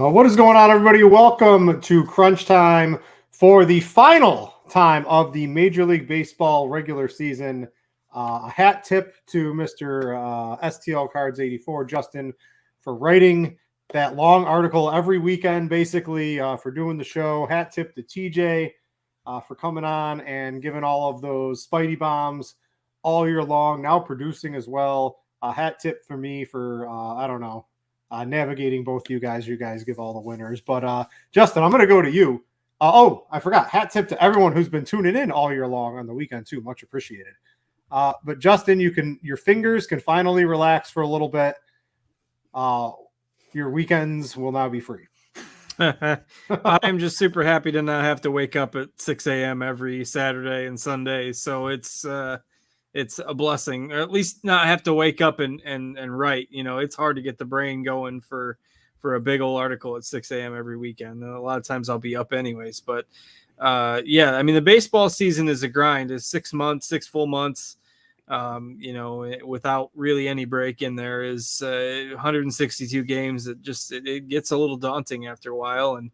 What is going on, everybody? Welcome to Crunch Time for the final time of the Major League Baseball regular season. A hat tip to Mr. STL Cards 84, Justin, for writing that long article every weekend, basically, for doing the show. Hat tip to TJ for coming on and giving all of those Spidey bombs all year long, now producing as well. A hat tip for me for, navigating both you guys. You guys give all the winners. But Justin, I'm going to go to you. I forgot. Hat tip to everyone who's been tuning in all year long on the weekend too. Much appreciated. But Justin, your fingers can finally relax for a little bit. Your weekends will now be free. I'm just super happy to not have to wake up at 6 a.m. every Saturday and Sunday. So it's a blessing, or at least not have to wake up and write. You know, it's hard to get the brain going for a big old article at 6 a.m. every weekend. And a lot of times I'll be up anyways. But yeah, I mean, the baseball season is a grind. It's 6 months, 6 full months. Without really any break in there is 162 games. It gets a little daunting after a while. And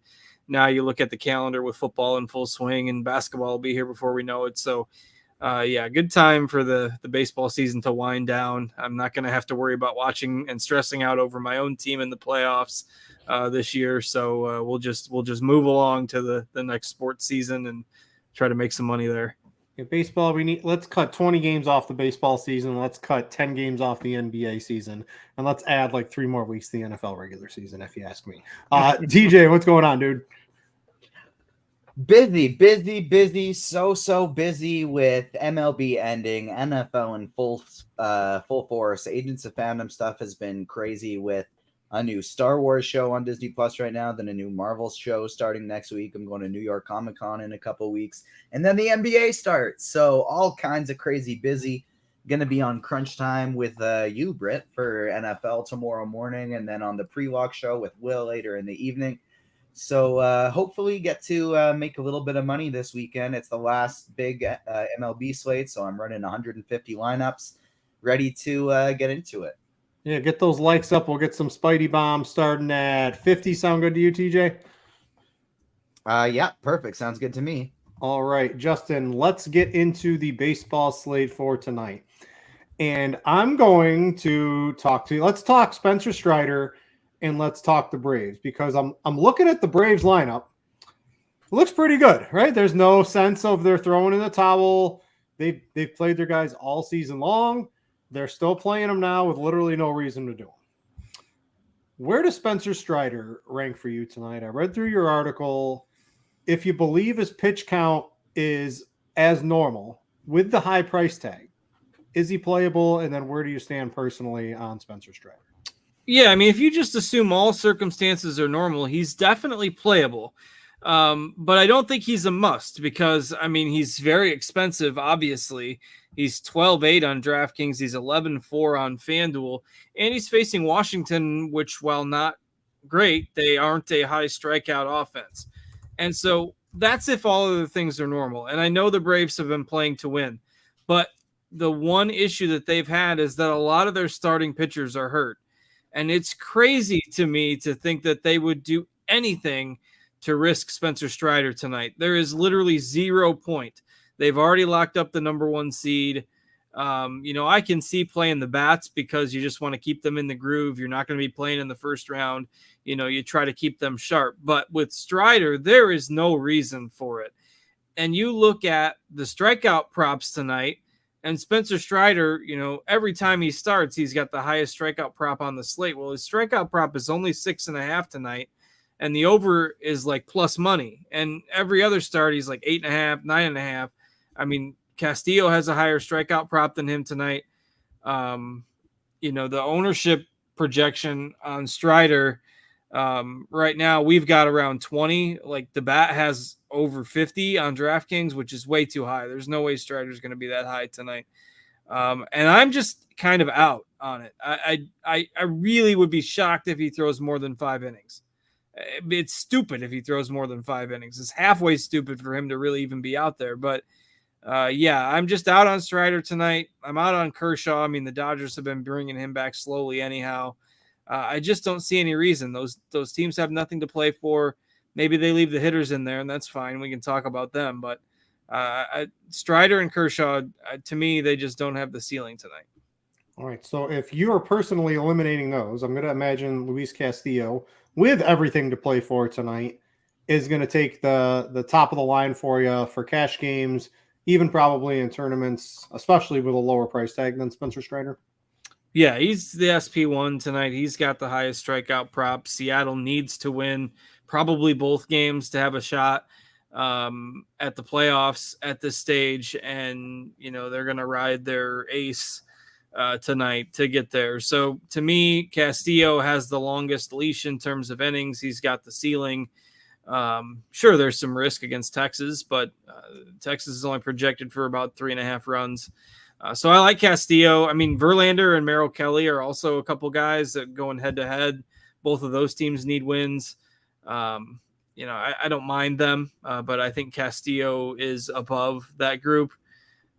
now you look at the calendar with football in full swing, and basketball will be here before we know it. So yeah, good time for the baseball season to wind down. I'm not going to have to worry about watching and stressing out over my own team in the playoffs this year. So we'll just move along to the next sports season and try to make some money there. Yeah, baseball, let's cut 20 games off the baseball season. Let's cut 10 games off the NBA season, and let's add like 3 more weeks to the NFL regular season, if you ask me. TJ, what's going on, dude? Busy, so busy with MLB ending, NFL in full force. Agents of Fandom stuff has been crazy with a new Star Wars show on Disney Plus right now, then a new Marvel show starting next week. I'm going to New York Comic Con in a couple weeks, and then the NBA starts. So all kinds of crazy busy. Going to be on Crunch Time with you, Britt, for NFL tomorrow morning, and then on the pre-walk show with Will later in the evening. So hopefully get to make a little bit of money this weekend. It's the last big MLB slate, so I'm running 150 lineups, ready to get into it. Yeah, get those likes up. We'll get some Spidey bombs starting at 50. Sound good to you, TJ? Yeah, perfect. Sounds good to me. All right, Justin, let's get into the baseball slate for tonight. And I'm going to let's talk Spencer Strider and let's talk the Braves, because I'm looking at the Braves lineup. It looks pretty good, right? There's no sense of they're throwing in the towel. They've played their guys all season long. They're still playing them now with literally no reason to do them. Where does Spencer Strider rank for you tonight? I read through your article. If you believe his pitch count is as normal with the high price tag, is he playable? And then where do you stand personally on Spencer Strider? Yeah, I mean, if you just assume all circumstances are normal, he's definitely playable. But I don't think he's a must because, I mean, he's very expensive, obviously. He's 12-8 on DraftKings. He's 11-4 on Fanduel. And he's facing Washington, which, while not great, they aren't a high strikeout offense. And so that's if all of the things are normal. And I know the Braves have been playing to win. But the one issue that they've had is that a lot of their starting pitchers are hurt. And it's crazy to me to think that they would do anything to risk Spencer Strider tonight. There is literally 0 point. They've already locked up the number 1 seed. I can see playing the bats because you just want to keep them in the groove. You're not going to be playing in the first round. You try to keep them sharp. But with Strider, there is no reason for it. And you look at the strikeout props tonight, and Spencer Strider, every time he starts, he's got the highest strikeout prop on the slate. Well, his strikeout prop is only 6.5 tonight. And the over is like plus money. And every other start, he's like 8.5, 9.5. I mean, Castillo has a higher strikeout prop than him tonight. The ownership projection on Strider right now, we've got around 20. Like the bat has over 50 on DraftKings, which is way too high. There's no way Strider's going to be that high tonight. And I'm just kind of out on it. I really would be shocked if he throws more than 5 innings. It's stupid if he throws more than 5 innings. It's halfway stupid for him to really even be out there. But yeah, I'm just out on Strider tonight. I'm out on Kershaw. I mean, the Dodgers have been bringing him back slowly anyhow. I just don't see any reason. Those teams have nothing to play for. Maybe they leave the hitters in there, and that's fine. We can talk about them. But Strider and Kershaw, to me, they just don't have the ceiling tonight. All right. So if you are personally eliminating those, I'm going to imagine Luis Castillo, with everything to play for tonight, is going to take the top of the line for you for cash games, even probably in tournaments, especially with a lower price tag than Spencer Strider. Yeah, he's the SP1 tonight. He's got the highest strikeout prop. Seattle needs to win probably both games to have a shot at the playoffs at this stage. And, they're going to ride their ace tonight to get there. So to me, Castillo has the longest leash in terms of innings. He's got the ceiling. Sure, there's some risk against Texas, but Texas is only projected for about 3.5 runs. So I like Castillo. I mean, Verlander and Merrill Kelly are also a couple guys that going head to head. Both of those teams need wins. I don't mind them, but I think Castillo is above that group.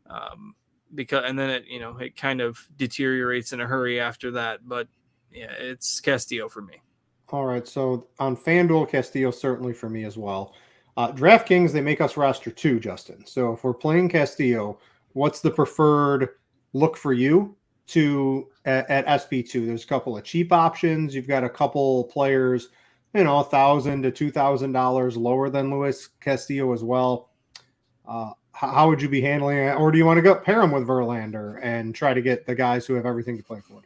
And then it kind of deteriorates in a hurry after that. But yeah, it's Castillo for me. All right. So on FanDuel, Castillo certainly for me as well. DraftKings, they make us roster 2, Justin. So if we're playing Castillo, what's the preferred look for you at SP2? There's a couple of cheap options. You've got a couple players, $1,000 to $2,000 lower than Luis Castillo as well. How would you be handling it? Or do you want to go pair him with Verlander and try to get the guys who have everything to play for?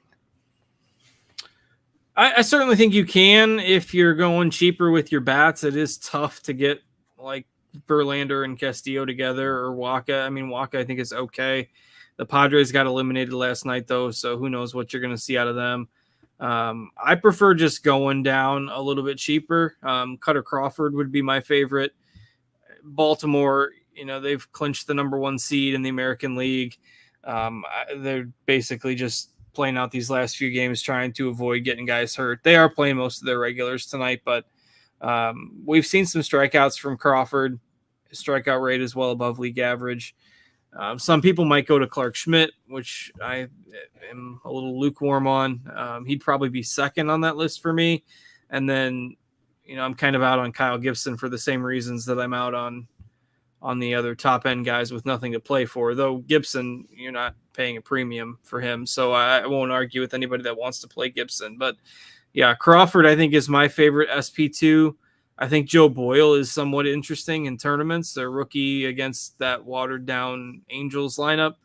I certainly think you can if you're going cheaper with your bats. It is tough to get like Verlander and Castillo together, or Waka. I mean, Waka I think is okay. The Padres got eliminated last night though, so who knows what you're going to see out of them. I prefer just going down a little bit cheaper. Cutter Crawford would be my favorite. Baltimore, they've clinched the number 1 seed in the American League. They're basically just playing out these last few games, trying to avoid getting guys hurt. They are playing most of their regulars tonight, but we've seen some strikeouts from Crawford. His strikeout rate is well above league average. Some people might go to Clark Schmidt, which I am a little lukewarm on. He'd probably be second on that list for me. And then, I'm kind of out on Kyle Gibson for the same reasons that I'm out on the other top end guys with nothing to play for, though Gibson, you're not paying a premium for him. So I won't argue with anybody that wants to play Gibson, but yeah, Crawford, I think is my favorite SP2. I think Joe Boyle is somewhat interesting in tournaments. They're rookie against that watered down Angels lineup.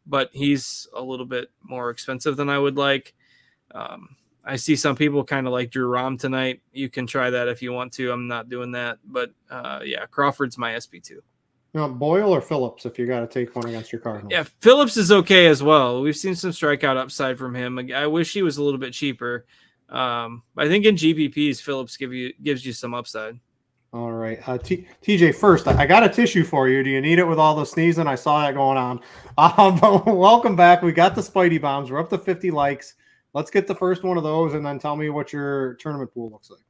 But he's a little bit more expensive than I would like. I see some people kind of like Drew Rom tonight. You can try that if you want to. I'm not doing that. But yeah, Crawford's my SP2. Boyle or Phillips if you got to take one against your Cardinals? Yeah, Phillips is okay as well. We've seen some strikeout upside from him. I wish he was a little bit cheaper. I think in GPPs, Phillips gives you some upside. All right. TJ, first, I got a tissue for you. Do you need it with all the sneezing? I saw that going on. But welcome back. We got the Spidey Bombs. We're up to 50 likes. Let's get the first one of those and then tell me what your tournament pool looks like.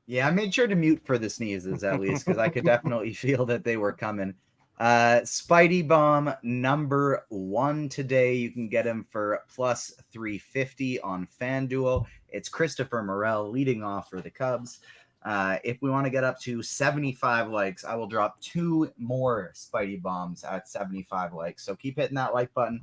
Yeah, I made sure to mute for the sneezes at least because I could definitely feel that they were coming. Spidey Bomb number 1 today. You can get him for plus 350 on FanDuel. It's Christopher Morel leading off for the Cubs. If we want to get up to 75 likes, I will drop 2 more Spidey Bombs at 75 likes. So keep hitting that like button.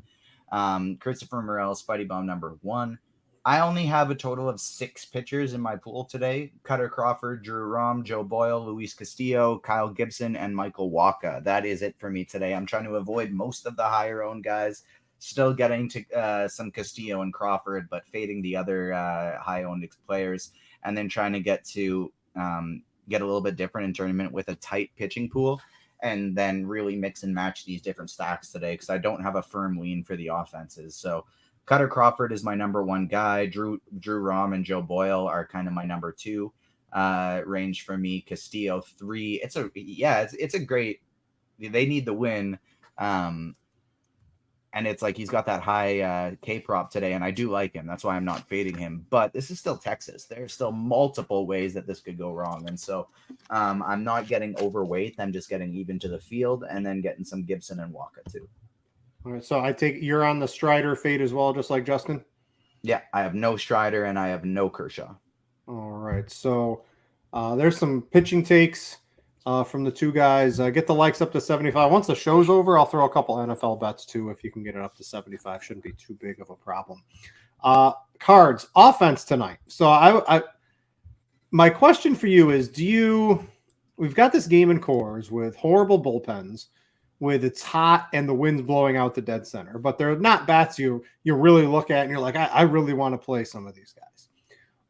Christopher Morel, Spidey Bomb number 1. I only have a total of 6 pitchers in my pool today. Cutter Crawford, Drew Rom, Joe Boyle, Luis Castillo, Kyle Gibson, and Michael Wacha. That is it for me today. I'm trying to avoid most of the higher owned guys. Still getting to some Castillo and Crawford, but fading the other high owned players. And then trying to get a little bit different in tournament with a tight pitching pool. And then really mix and match these different stacks today because I don't have a firm lean for the offenses. So Cutter Crawford is my number 1 guy. Drew Rom and Joe Boyle are kind of my number 2 range for me. Castillo 3. It's a great. They need the win, and it's like he's got that high K prop today, and I do like him. That's why I'm not fading him. But this is still Texas. There's still multiple ways that this could go wrong, and so I'm not getting overweight. I'm just getting even to the field, and then getting some Gibson and Wacha too. All right, so I take you're on the Strider fade as well, just like Justin? Yeah, I have no Strider and I have no Kershaw. All right. So there's some pitching takes from the two guys. Get the likes up to 75. Once the show's over, I'll throw a couple NFL bets too. If you can get it up to 75, shouldn't be too big of a problem. Cards, offense tonight. So my question for you is, we've got this game in Coors with horrible bullpens, with it's hot and the wind's blowing out the dead center, but they're not bats you really look at and you're like, I really want to play some of these guys.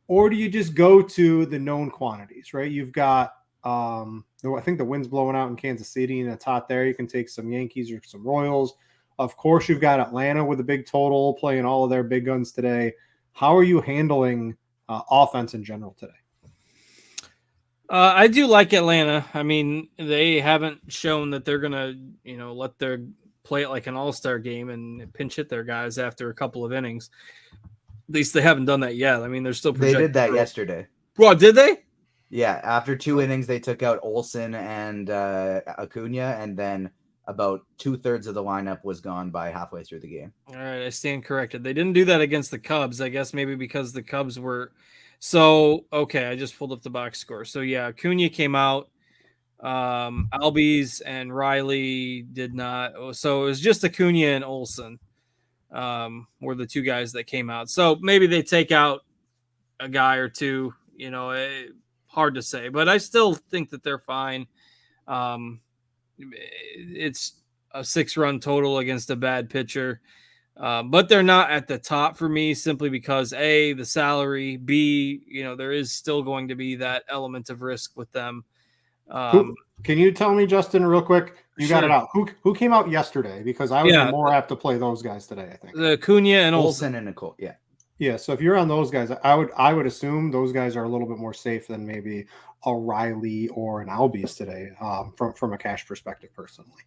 Or do you just go to the known quantities, right? You've got, I think the wind's blowing out in Kansas City and it's hot there. You can take some Yankees or some Royals. Of course, you've got Atlanta with a big total playing all of their big guns today. How are you handling offense in general today? I do like Atlanta. I mean, they haven't shown that they're gonna, let their play it like an all-star game and pinch hit their guys after a couple of innings. At least they haven't done that yet. I mean, they're still projected. They did that yesterday. Well, did they? Yeah, after 2 innings, they took out Olsen and Acuna, and then about 2/3 of the lineup was gone by halfway through the game. All right, I stand corrected. They didn't do that against the Cubs. I guess maybe because the Cubs were so okay. I just pulled up the box score. So yeah, Acuna came out. Albies and Riley did not. So it was just Acuna and Olsen were the two guys that came out. So maybe they take out a guy or two. Hard to say, but I still think that they're fine. It's a 6-run total against a bad pitcher, but they're not at the top for me simply because A, the salary, B, there is still going to be that element of risk with them. Can you tell me, Justin, real quick? You got it out. Who came out yesterday? Because I would be more apt to play those guys today, I think. The Acuna and Olsen and Nicole, yeah. Yeah, so if you're on those guys, I would assume those guys are a little bit more safe than maybe a Riley or an Albies today, from a cash perspective, personally.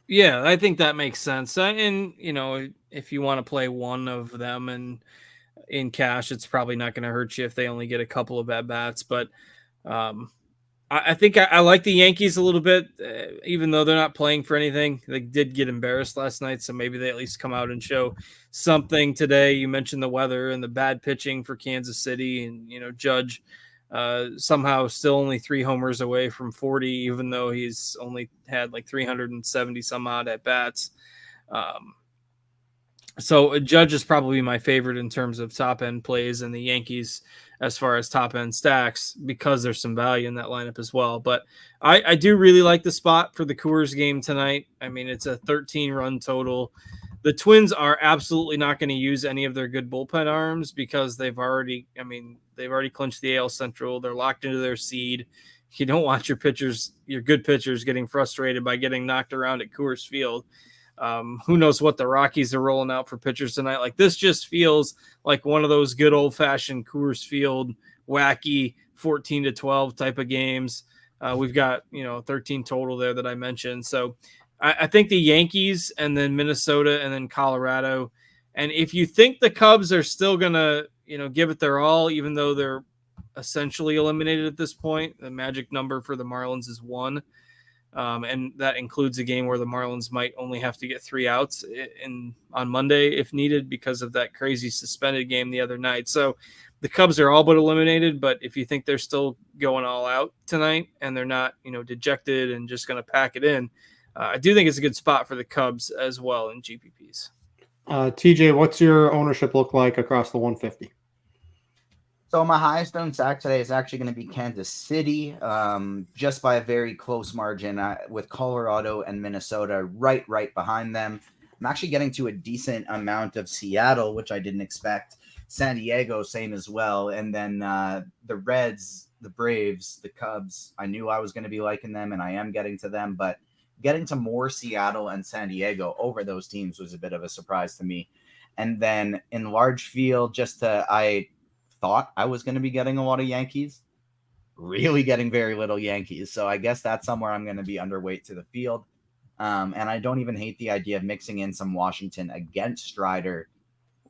Yeah, I think that makes sense. And if you want to play one of them and in cash, it's probably not going to hurt you if they only get a couple of at bats. But I think I like the Yankees a little bit, even though they're not playing for anything. They did get embarrassed last night, so maybe they at least come out and show something today. You mentioned the weather and the bad pitching for Kansas City, and Judge somehow still only 3 homers away from 40, even though he's only had like 370 some odd at bats. So Judge is probably my favorite in terms of top end plays, and the Yankees as far as top end stacks, because there's some value in that lineup as well. But I do really like the spot for the Coors game tonight. I mean, it's a 13-run total. The Twins are absolutely not going to use any of their good bullpen arms because they've already clinched the AL Central. They're locked into their seed. You don't want your good pitchers getting frustrated by getting knocked around at Coors Field. Who knows what the Rockies are rolling out for pitchers tonight. Like, this just feels like one of those good old-fashioned Coors Field wacky 14-12 type of games. We've got 13 total there that I mentioned. So I think the Yankees and then Minnesota and then Colorado. And if you think the Cubs are still gonna give it their all, even though they're essentially eliminated at this point, the magic number for the Marlins is 1. And that includes a game where the Marlins might only have to get 3 outs on Monday if needed because of that crazy suspended game the other night. So the Cubs are all but eliminated, but if you think they're still going all out tonight and they're not, dejected and just going to pack it in, I do think it's a good spot for the Cubs as well in GPPs. TJ, what's your ownership look like across the 150? So my highest owned stack today is actually going to be Kansas City, just by a very close margin, with Colorado and Minnesota right behind them. I'm actually getting to a decent amount of Seattle, which I didn't expect. San Diego, same as well. And then the Reds, the Braves, the Cubs, I knew I was going to be liking them, and I am getting to them. But getting to more Seattle and San Diego over those teams was a bit of a surprise to me. And then in large field, I thought I was going to be getting a lot of Yankees, really getting very little Yankees. So I guess that's somewhere I'm going to be underweight to the field. And I don't even hate the idea of mixing in some Washington against Strider.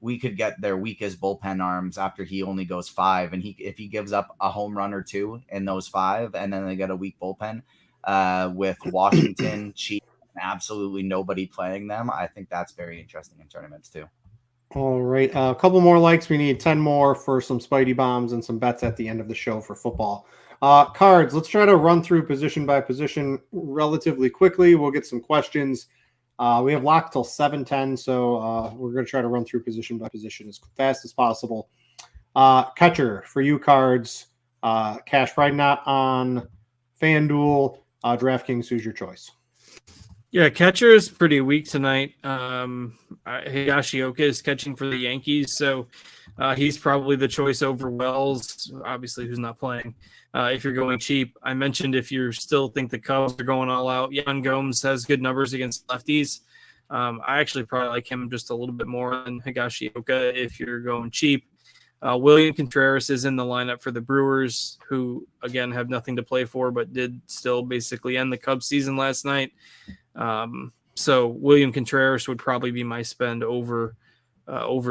We could get their weakest bullpen arms after he only goes 5. And if he gives up a home run or 2 in those 5, and then they get a weak bullpen with Washington, Chiefs, absolutely nobody playing them, I think that's very interesting in tournaments too. All right. A couple more likes. We need 10 more for some Spidey bombs and some bets at the end of the show for football. Cards, let's try to run through position by position relatively quickly. We'll get some questions. We have locked till 7:10, so we're going to try to run through position by position as fast as possible. Catcher for you, Cards. Cash probably not on FanDuel. DraftKings, who's your choice? Yeah, catcher is pretty weak tonight. Higashioka is catching for the Yankees, so he's probably the choice over Wells, obviously, who's not playing. If you're going cheap, I mentioned if you still think the Cubs are going all out, Yan Gomes has good numbers against lefties. I actually probably like him just a little bit more than Higashioka if you're going cheap. William Contreras is in the lineup for the Brewers, who, again, have nothing to play for, but did still basically end the Cubs season last night. So William Contreras would probably be my spend over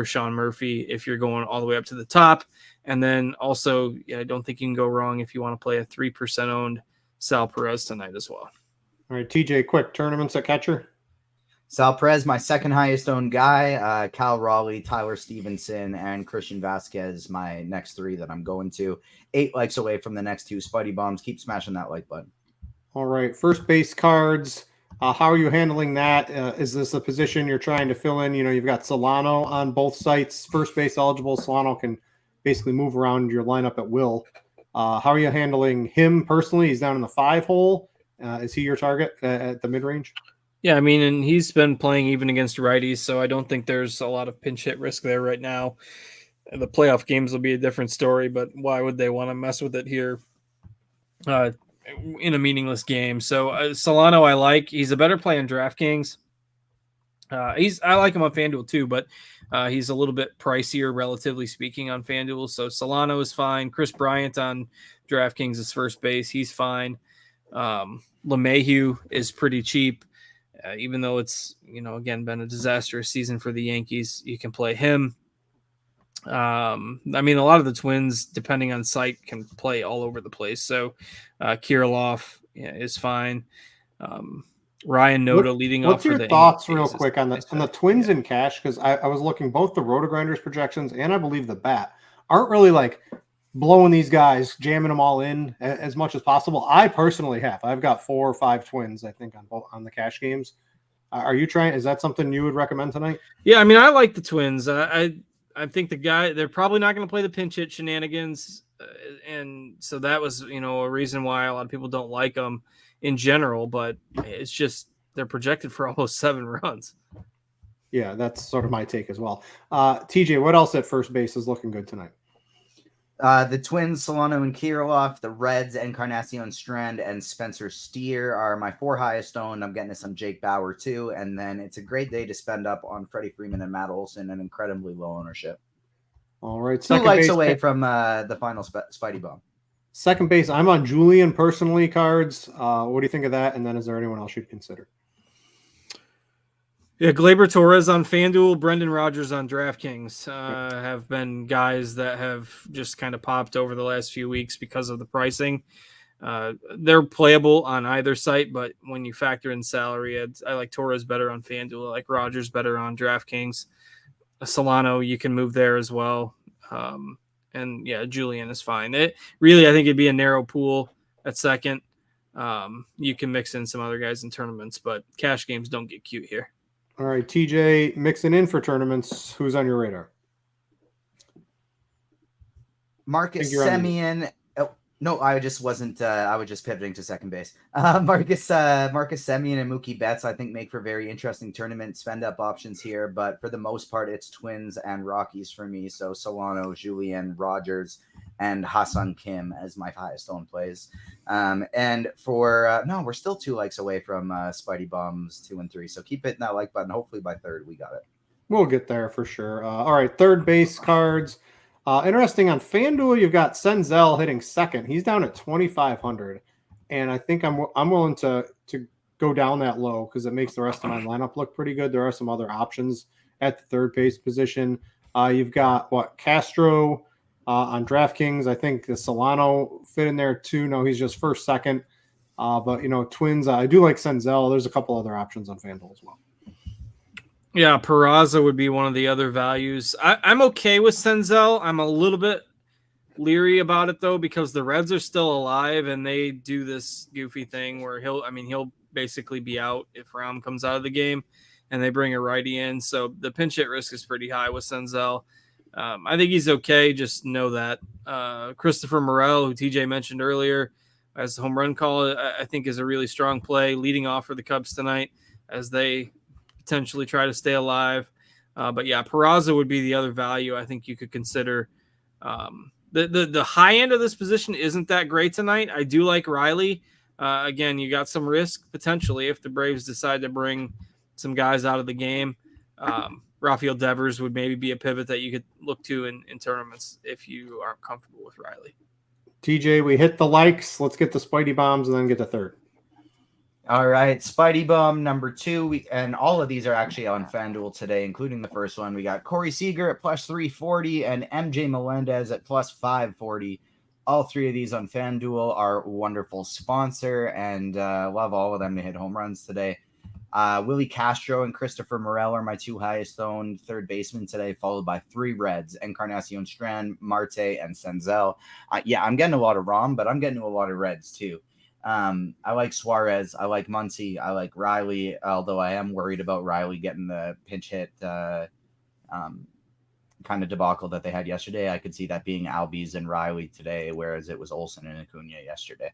Sean Murphy if you're going all the way up to the top. And then also, I don't think you can go wrong if you want to play a 3% owned Sal Perez tonight as well. All right, TJ, quick tournaments at catcher. Sal Perez, my second highest owned guy. Cal Raleigh, Tyler Stevenson, and Christian Vasquez, my next three that I'm going to. 8 likes away from the next two Spidey bombs. Keep smashing that like button. All right, first base Cards. How are you handling that? Is this a position you're trying to fill in? You've got Solano on both sites, first base eligible. Solano can basically move around your lineup at will. How are you handling him personally? He's down in the 5 hole. Is he your target at the mid-range? Yeah, I mean, and he's been playing even against righties, so I don't think there's a lot of pinch hit risk there right now. The playoff games will be a different story, but why would they want to mess with it here in a meaningless game? So Solano, I like. He's a better play on DraftKings. I like him on FanDuel too, but he's a little bit pricier, relatively speaking, on FanDuel. So Solano is fine. Chris Bryant on DraftKings is first base. He's fine. LeMahieu is pretty cheap. Even though it's, again, been a disastrous season for the Yankees, you can play him. I mean, a lot of the Twins, depending on site, can play all over the place. So Kirilloff is fine. Ryan Noda leading off for the What's your thoughts real quick on the Twins in cash? Because I was looking, both the RotoGrinders projections and I believe the bat aren't really like blowing these guys, jamming them all in as much as possible. I personally I've got 4 or 5 Twins, I think, on the cash games. Are you trying? Is that something you would recommend tonight? Yeah, I mean, I like the Twins. I think they're probably not going to play the pinch hit shenanigans, and so that was a reason why a lot of people don't like them in general. But it's just they're projected for almost 7 runs. Yeah, that's sort of my take as well. TJ, what else at first base is looking good tonight? The Twins, Solano and Kirilloff, the Reds, Encarnacion Strand, and Spencer Steer are my 4 highest owned. I'm getting to some Jake Bauer too. And then it's a great day to spend up on Freddie Freeman and Matt Olson, and incredibly low ownership. All right. 2 likes away from the final Spidey bomb. Second base, I'm on Julian personally, Cards. What do you think of that? And then is there anyone else you'd consider? Yeah, Gleyber Torres on FanDuel, Brendan Rodgers on DraftKings have been guys that have just kind of popped over the last few weeks because of the pricing. They're playable on either site, but when you factor in salary, I like Torres better on FanDuel. I like Rodgers better on DraftKings. Solano, you can move there as well. And yeah, Julian is fine. I think it'd be a narrow pool at second. You can mix in some other guys in tournaments, but cash games don't get cute here. All right, TJ, mixing in for tournaments. Who's on your radar? Marcus Semien. Oh, no, I just wasn't. I was just pivoting to second base. Marcus Semien and Mookie Betts, I think, make for very interesting tournament spend up options here. But for the most part, it's Twins and Rockies for me. So Solano, Julian, Rodgers, and Hassan Kim as my highest owned plays. And for we're still 2 likes away from Spidey Bombs 2 and 3. So keep hitting that like button. Hopefully by third we got it. We'll get there for sure. All right, third base Cards. Interesting on FanDuel, you've got Senzel hitting second. He's down at 2,500, and I think I'm willing to go down that low because it makes the rest of my lineup look pretty good. There are some other options at the third base position. You've got Castro on DraftKings. I think the Solano fit in there too. No, he's just first, second. But Twins. I do like Senzel. There's a couple other options on FanDuel as well. Yeah, Peraza would be one of the other values. I'm okay with Senzel. I'm a little bit leery about it though, because the Reds are still alive and they do this goofy thing where he'll basically be out if Rahm comes out of the game and they bring a righty in. So the pinch hit risk is pretty high with Senzel. I think he's okay. Just know that Christopher Morel, who TJ mentioned earlier as the home run call, I think is a really strong play leading off for the Cubs tonight as they potentially try to stay alive. But yeah, Peraza would be the other value I think you could consider. The high end of this position isn't that great tonight. I do like Riley. Again, you got some risk potentially if the Braves decide to bring some guys out of the game. Rafael Devers would maybe be a pivot that you could look to in tournaments if you aren't comfortable with Riley. TJ, we hit the likes. Let's get the Spidey bombs and then get the third. All right, Spidey Bomb number 2. And all of these are actually on FanDuel today, including the first one. We got Corey Seager at plus 340 and MJ Melendez at plus 540. All three of these on FanDuel are a wonderful sponsor, and love all of them to hit home runs today. Willie Castro and Christopher Morel are my 2 highest owned third basemen today, followed by 3 Reds, Encarnacion Strand, Marte, and Senzel. Yeah, I'm getting a lot of Rahm, but I'm getting a lot of Reds too. I like Suarez. I like Muncy. I like Riley, although I am worried about Riley getting the pinch hit kind of debacle that they had yesterday. I could see that being Albies and Riley today, whereas it was Olsen and Acuna yesterday.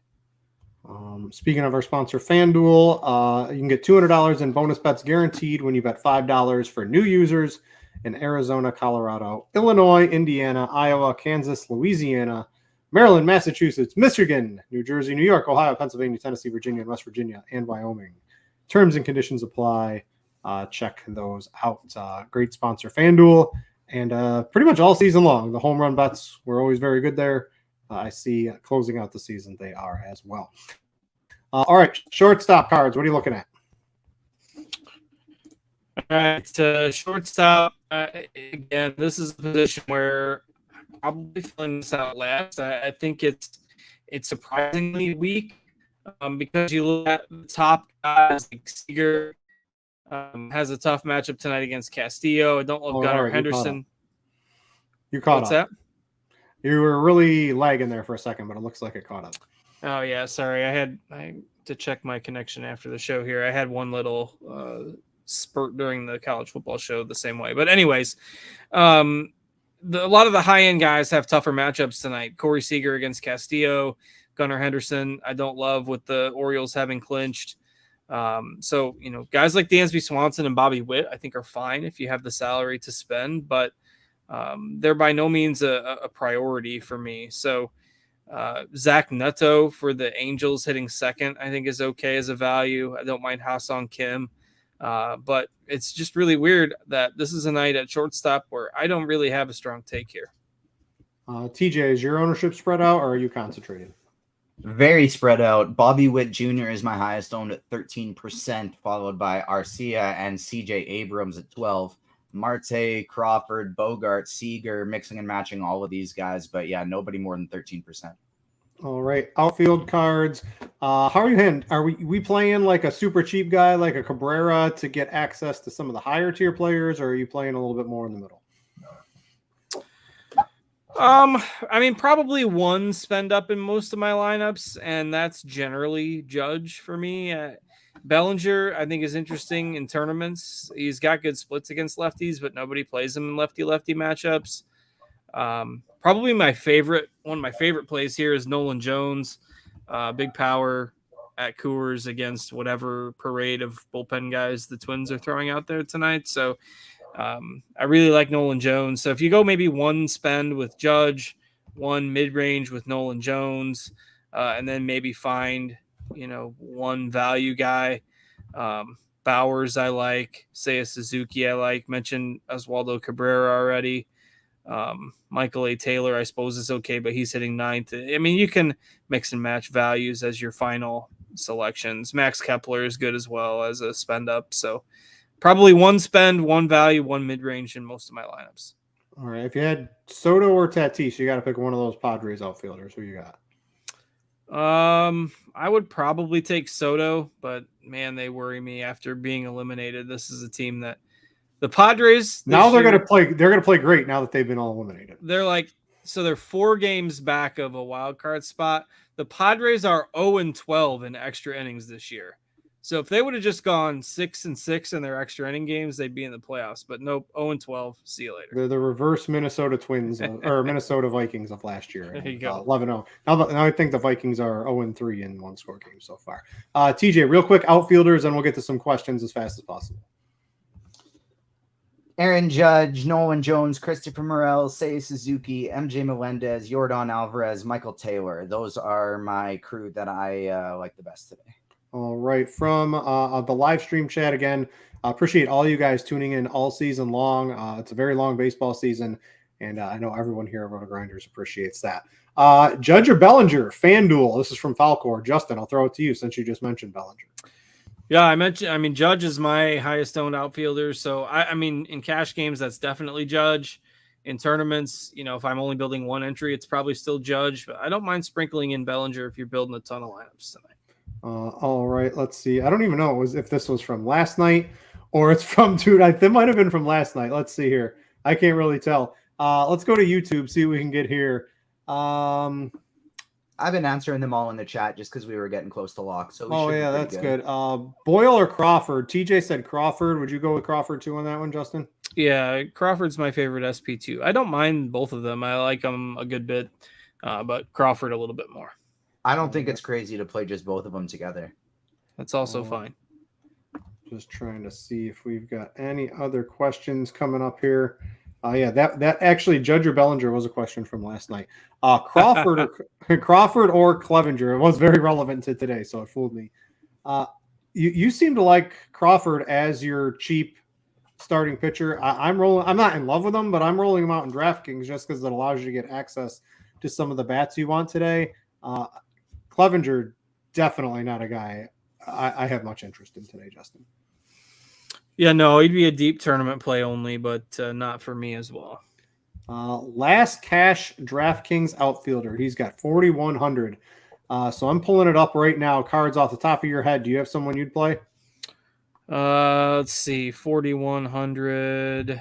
Speaking of our sponsor, FanDuel, you can get $200 in bonus bets guaranteed when you bet $5 for new users in Arizona, Colorado, Illinois, Indiana, Iowa, Kansas, Louisiana, Maryland, Massachusetts, Michigan, New Jersey, New York, Ohio, Pennsylvania, Tennessee, Virginia, and West Virginia, and Wyoming. Terms and conditions apply. Check those out. Great sponsor, FanDuel. And pretty much all season long, the home run bets were always very good there. I see closing out the season, they are as well. All right, shortstop cards. What are you looking at? All right, shortstop. Again, this is a position where probably filling this out last. I think it's surprisingly weak because you look at the top guys like Seager has a tough matchup tonight against Castillo. I don't love Gunnar Henderson. You caught What's up. That? You were really lagging there for a second, but it looks like it caught up. Oh yeah, sorry. I had to check my connection after the show here. I had one little spurt during the college football show the same way. But anyways, a lot of the high-end guys have tougher matchups tonight. Corey Seager against Castillo, Gunnar Henderson, I don't love with the Orioles having clinched. So, guys like Dansby Swanson and Bobby Witt, I think are fine if you have the salary to spend, but they're by no means a priority for me. So Zach Neto for the Angels hitting second, I think is okay as a value. I don't mind Ha-Seong Kim. But it's just really weird that this is a night at shortstop where I don't really have a strong take here. TJ, is your ownership spread out or are you concentrated? Very spread out. Bobby Witt Jr. is my highest owned at 13%, followed by Arcia and CJ Abrams at 12%. Marte, Crawford, Bogart, Seager, mixing and matching all of these guys. But yeah, nobody more than 13%. All right. Outfield cards. How are you handling? Are we playing like a super cheap guy like a Cabrera to get access to some of the higher tier players, or are you playing a little bit more in the middle? Probably one spend up in most of my lineups, and that's generally Judge for me. Bellinger, I think, is interesting in tournaments. He's got good splits against lefties, but nobody plays him in lefty-lefty matchups. Probably one of my favorite plays here is Nolan Jones. Big power at Coors against whatever parade of bullpen guys the Twins are throwing out there tonight. So I really like Nolan Jones. So if you go maybe one spend with Judge, one mid-range with Nolan Jones, and then maybe find one value guy. Bowers I like, Seiya Suzuki I like, mentioned Oswaldo Cabrera already. Michael A. Taylor I suppose is okay, but he's hitting 9th. You can mix and match values as your final selections. Max Kepler is good as well as a spend up. So probably one spend, one value, one mid-range in most of my lineups. All right. If you had Soto or Tatis, you got to pick one of those Padres outfielders. Who you got? I would probably take Soto, but man, they worry me after being eliminated. This is a team that The Padres now they're going to play. They're going to play great now that they've been all eliminated. They're 4 games back of a wild card spot. The Padres are 0-12 in extra innings this year. So if they would have just gone 6-6 in their extra inning games, they'd be in the playoffs. But nope, 0-12. See you later. They're the reverse Minnesota Twins or Minnesota Vikings of last year. There you go. 11-0. Now I think the Vikings are 0-3 in one score games so far. TJ, real quick, outfielders, and we'll get to some questions as fast as possible. Aaron Judge, Nolan Jones, Christopher Morel, Seiya Suzuki, MJ Melendez, Yordan Alvarez, Michael Taylor. Those are my crew that I like the best today. All right. From the live stream chat again, appreciate all you guys tuning in all season long. It's a very long baseball season, and I know everyone here at RotoGrinders appreciates that. Judge or Bellinger, Fanduel. This is from Falcor. Justin, I'll throw it to you since you just mentioned Bellinger. Yeah, Judge is my highest owned outfielder. So, I mean, in cash games, that's definitely Judge. In tournaments, if I'm only building one entry, it's probably still Judge. But I don't mind sprinkling in Bellinger if you're building a ton of lineups tonight. All right, let's see. I don't even know if this was from last night or it's from tonight. That might have been from last night. Let's see here. I can't really tell. Let's go to YouTube, see what we can get here. I've been answering them all in the chat just because we were getting close to lock. So that's good. Boyle or Crawford? TJ said Crawford. Would you go with Crawford too on that one, Justin? Yeah, Crawford's my favorite SP2. I don't mind both of them. I like them a good bit, but Crawford a little bit more. I don't think it's crazy to play just both of them together. That's also fine. Just trying to see if we've got any other questions coming up here. Yeah, that actually Judge or Bellinger was a question from last night. Crawford or Clevenger. It was very relevant to today, so it fooled me. You seem to like Crawford as your cheap starting pitcher. I'm rolling. I'm not in love with him, but I'm rolling him out in DraftKings just because it allows you to get access to some of the bats you want today. Clevenger, definitely not a guy I have much interest in today, Justin. Yeah, no, he'd be a deep tournament play only, but not for me as well. Last cash DraftKings outfielder. He's got 4,100. So I'm pulling it up right now. Cards off the top of your head. Do you have someone you'd play? Let's see, 4,100.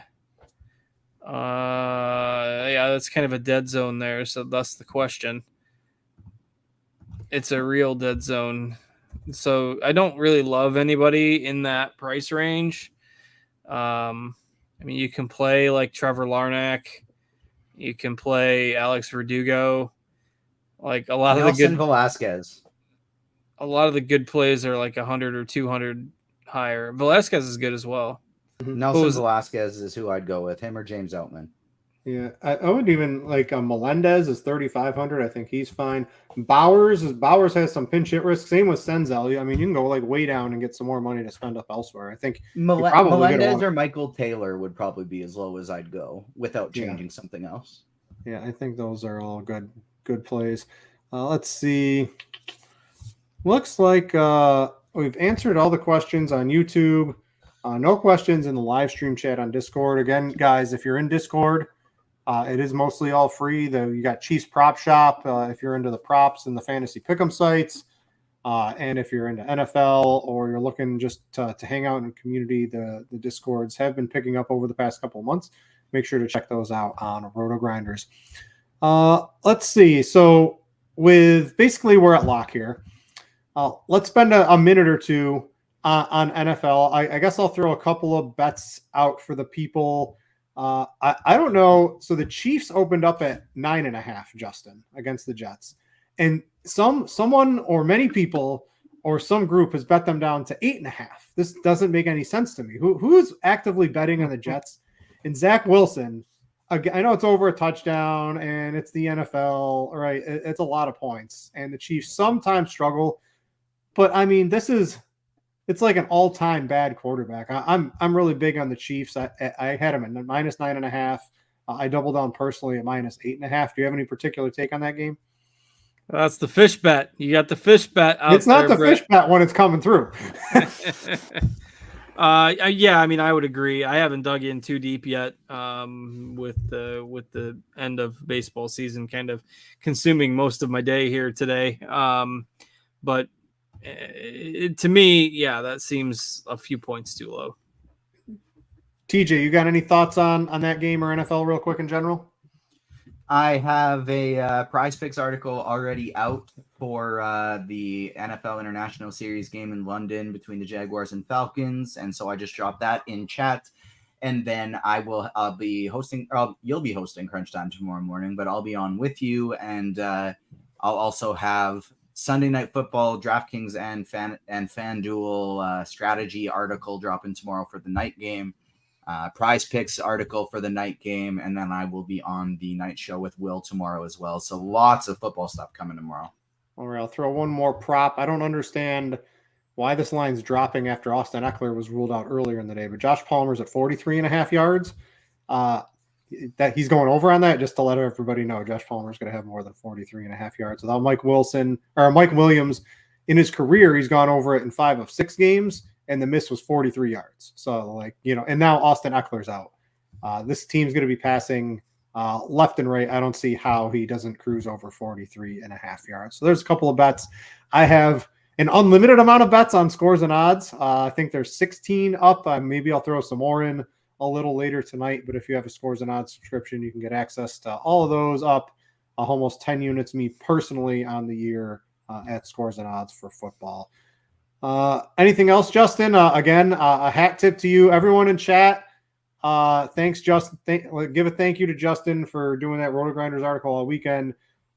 Yeah, that's kind of a dead zone there. So that's the question. It's a real dead zone. So I don't really love anybody in that price range. You can play like Trevor Larnach. You can play Alex Verdugo. Like a lot of the good Velasquez. A lot of the good plays are like 100 or 200 higher. Velasquez is good as well. Nelson Velasquez is who I'd go with, him or James Outman. Yeah, I would even like Melendez is 3,500. I think he's fine. Bowers has some pinch hit risk. Same with Senzel. I mean, you can go like way down and get some more money to spend up elsewhere. I think Melendez or Michael Taylor would probably be as low as I'd go without changing something else. Yeah, I think those are all good plays. Let's see. Looks like we've answered all the questions on YouTube. No questions in the live stream chat on Discord. Again, guys, if you're in Discord, it is mostly all free. You got Chiefs Prop Shop if you're into the props and the fantasy pick'em sites. And if you're into NFL or you're looking just to hang out in the community, the Discords have been picking up over the past couple of months. Make sure to check those out on RotoGrinders. Let's see. So basically we're at lock here. Let's spend a minute or two on NFL. I guess I'll throw a couple of bets out for the people. I don't know. So the Chiefs opened up at 9.5, Justin, against the Jets. And someone or many people or some group has bet them down to 8.5. This doesn't make any sense to me. Who is actively betting on the Jets? And Zach Wilson, I know it's over a touchdown and it's the NFL, right? It's a lot of points. And the Chiefs sometimes struggle. But, I mean, it's like an all-time bad quarterback. I'm really big on the Chiefs. I had him at -9.5. I doubled down personally at -8.5. Do you have any particular take on that game? That's the fish bet. You got the fish bet out. It's not the fish bet when it's coming through. Yeah, I mean, I would agree. I haven't dug in too deep yet with the end of baseball season kind of consuming most of my day here today. But to me, yeah, that seems a few points too low. TJ, you got any thoughts on that game or NFL real quick in general? I have a Prize Picks article already out for the NFL International Series game in London between the Jaguars and Falcons, and so I just dropped that in chat. And then I'll be hosting, you'll be hosting Crunch Time tomorrow morning, but I'll be on with you, and I'll also have Sunday Night Football, DraftKings, and Fanduel strategy article dropping tomorrow for the night game. Prize Picks article for the night game, and then I will be on the night show with Will tomorrow as well. So lots of football stuff coming tomorrow. All right, I'll throw one more prop. I don't understand why this line's dropping after Austin Eckler was ruled out earlier in the day, but Josh Palmer's at 43.5 yards. That he's going over on that, just to let everybody know. Josh Palmer's going to have more than 43.5 yards. Without Mike Williams in his career, he's gone over it in 5 of 6 games. And the miss was 43 yards. So, and now Austin Eckler's out. This team's going to be passing left and right. I don't see how he doesn't cruise over 43.5 yards. So there's a couple of bets. I have an unlimited amount of bets on scores and odds. I think there's 16 up. Maybe I'll throw some more in a little later tonight. But if you have a scores and odds subscription, you can get access to all of those up almost 10 units, me personally, on the year at scores and odds for football. Anything else, Justin? Again, a hat tip to you, everyone in chat. Thanks, Justin. Give a thank you to Justin for doing that RotoGrinders article all weekend,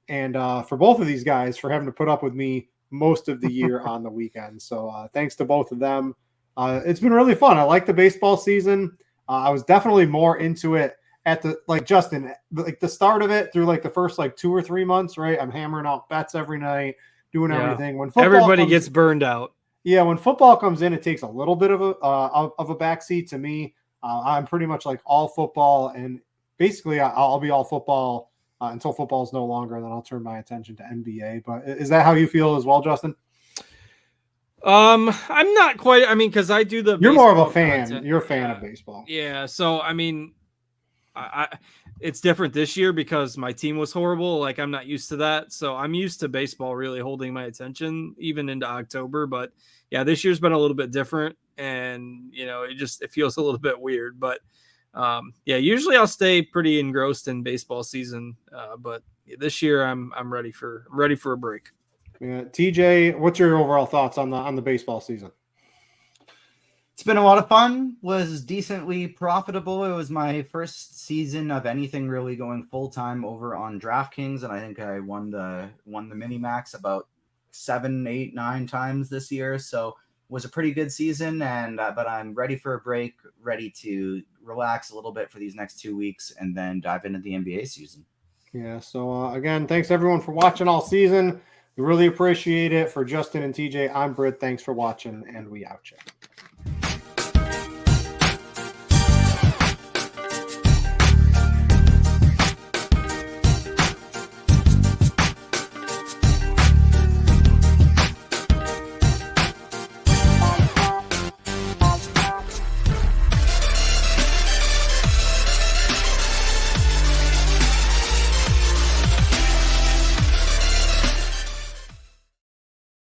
and for both of these guys for having to put up with me most of the year on the weekend. So thanks to both of them. It's been really fun. I like the baseball season. I was definitely more into it at Justin, the start of it through the first 2 or 3 months, right? I'm hammering out bets every night, doing everything. When everybody gets burned out. Yeah, when football comes in, it takes a little bit of a backseat to me. I'm pretty much all football, and basically I'll be all football until football is no longer, and then I'll turn my attention to NBA. But is that how you feel as well, Justin? I'm not quite. I mean, because I do the. You're more of a fan. Content. You're a fan of baseball. Yeah. So I mean, it's different this year because my team was horrible. I'm not used to that. So I'm used to baseball really holding my attention even into October. But yeah, this year's been a little bit different, and it feels a little bit weird. But yeah, usually I'll stay pretty engrossed in baseball season. But this year I'm ready for a break. Yeah, TJ, what's your overall thoughts on the baseball season? It's been a lot of fun. Was decently profitable. It was my first season of anything really going full time over on DraftKings, and I think I won the mini max about 7, 8, 9 times this year. So it was a pretty good season, and but I'm ready for a break, ready to relax a little bit for these next 2 weeks, and then dive into the NBA season. Yeah. So again, thanks everyone for watching all season. We really appreciate it. For Justin and TJ, I'm Britt. Thanks for watching, and we out.